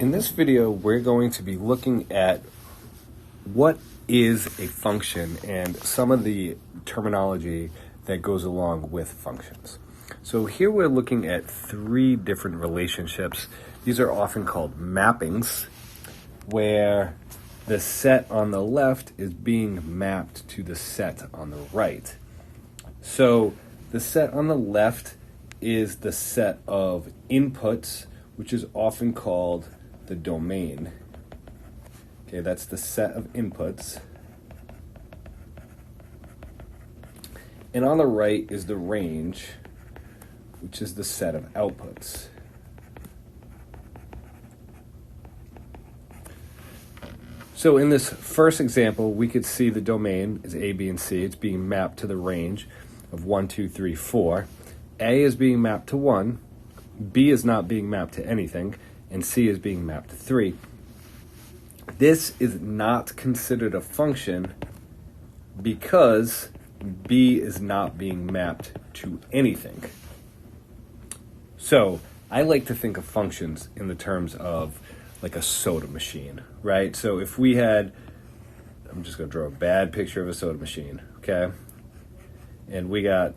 In this video, we're going to be looking at what is a function and some of the terminology that goes along with functions. So here we're looking at three different relationships. These are often called mappings, where the set on the left is being mapped to the set on the right. So the set on the left is the set of inputs, which is often called the domain. Okay, that's the set of inputs. And on the right is the range, which is the set of outputs. So in this first example, we could see the domain is A, B, and C. It's being mapped to the range of 1, 2, 3, 4. A is being mapped to 1, B is not being mapped to anything, and C is being mapped to 3. This is not considered a function because B is not being mapped to anything. So I like to think of functions in the terms of like a soda machine, right? So if we had, I'm just going to draw a bad picture of a soda machine, okay? And we got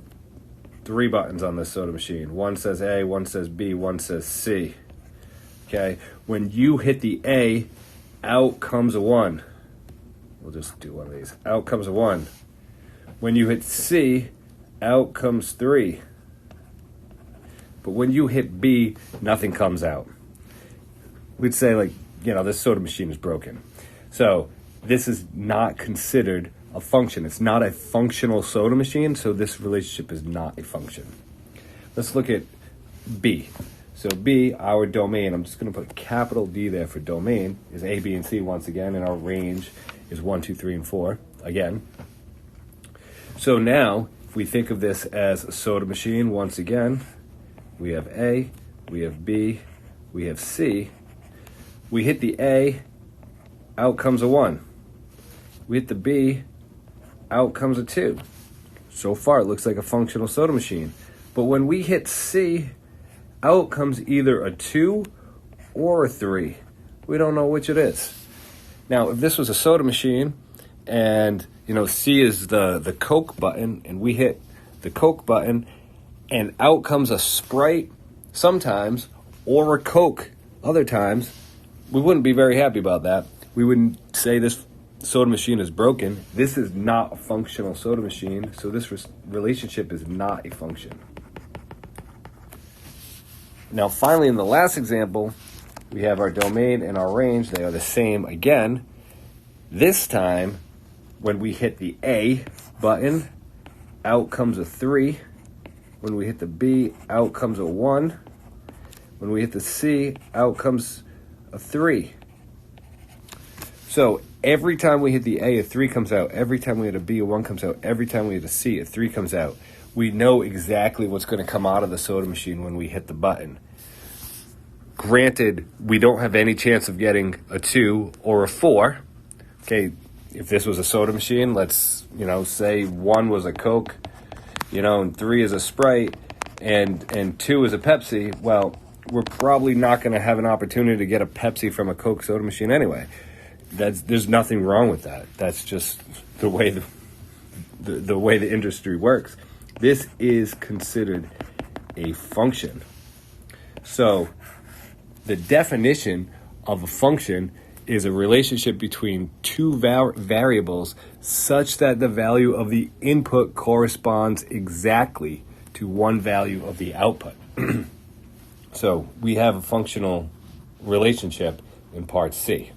3 buttons on this soda machine. One says A, one says B, one says C. Okay, when you hit the A, out comes a 1. We'll just do one of these. Out comes a 1. When you hit C, out comes 3. But when you hit B, nothing comes out. We'd say, like, this soda machine is broken. So this is not considered a function. It's not a functional soda machine, so this relationship is not a function. Let's look at B. So B, our domain, I'm just going to put a capital D there for domain, is A, B, and C once again, and our range is 1, 2, 3, and 4 again. So now, if we think of this as a soda machine, once again, we have A, we have B, we have C. We hit the A, out comes a 1. We hit the B, out comes a 2. So far, it looks like a functional soda machine. But when we hit C, out comes either a 2 or a 3. We don't know which it is. Now, if this was a soda machine and, C is the Coke button, and we hit the Coke button and out comes a Sprite sometimes or a Coke other times, we wouldn't be very happy about that. We wouldn't say this soda machine is broken. This is not a functional soda machine, so this relationship is not a function. Now, finally, in the last example, we have our domain and our range. They are the same again. This time, when we hit the A button, out comes a 3. When we hit the B, out comes a 1. When we hit the C, out comes a 3. So every time we hit the A, a 3 comes out. Every time we hit a B, a 1 comes out. Every time we hit a C, a 3 comes out. We know exactly what's going to come out of the soda machine when we hit the button. Granted, we don't have any chance of getting a 2 or a 4. Okay, if this was a soda machine, let's, say 1 was a Coke, and 3 is a Sprite, and 2 is a Pepsi. Well, we're probably not going to have an opportunity to get a Pepsi from a Coke soda machine anyway. There's nothing wrong with that. That's just the way the way the industry works. This is considered a function. So the definition of a function is a relationship between two variables such that the value of the input corresponds exactly to one value of the output. So we have a functional relationship in part C.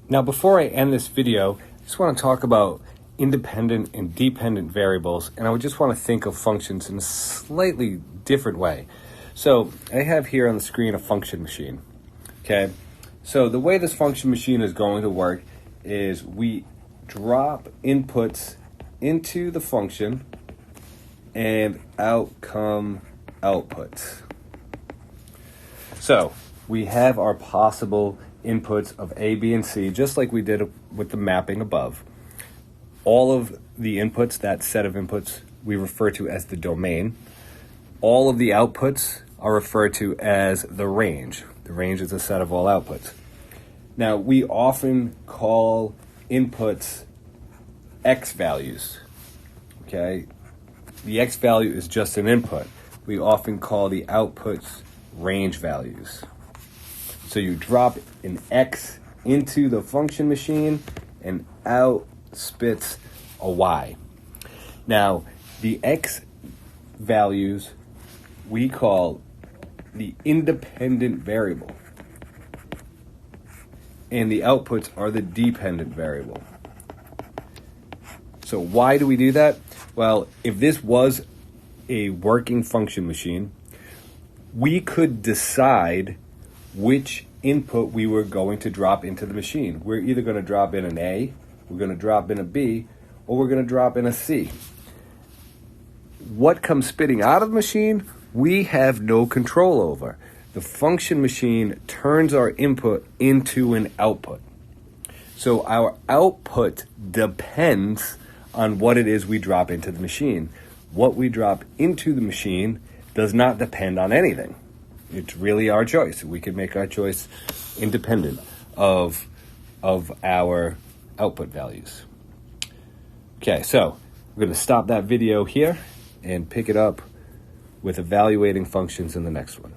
Now, before I end this video, I just want to talk about independent and dependent variables, and I would just want to think of functions in a slightly different way. So I have here on the screen a function machine, okay? So the way this function machine is going to work is we drop inputs into the function and out come outputs. So we have our possible inputs of A, B, and C, just like we did with the mapping above. All of the inputs, that set of inputs, we refer to as the domain. All of the outputs are referred to as the range. The range is a set of all outputs. Now, we often call inputs X values, okay? The X value is just an input. We often call the outputs range values. So you drop an X into the function machine and out spits a Y. Now, the X values we call the independent variable, and the outputs are the dependent variable. So why do we do that? Well, if this was a working function machine, we could decide which input we were going to drop into the machine. We're either going to drop in an A, we're going to drop in a B, or we're going to drop in a C. What comes spitting out of the machine, we have no control over. The function machine turns our input into an output. So our output depends on what it is we drop into the machine. What we drop into the machine does not depend on anything. It's really our choice. We can make our choice independent of our output values. Okay, so we're going to stop that video here and pick it up with evaluating functions in the next one.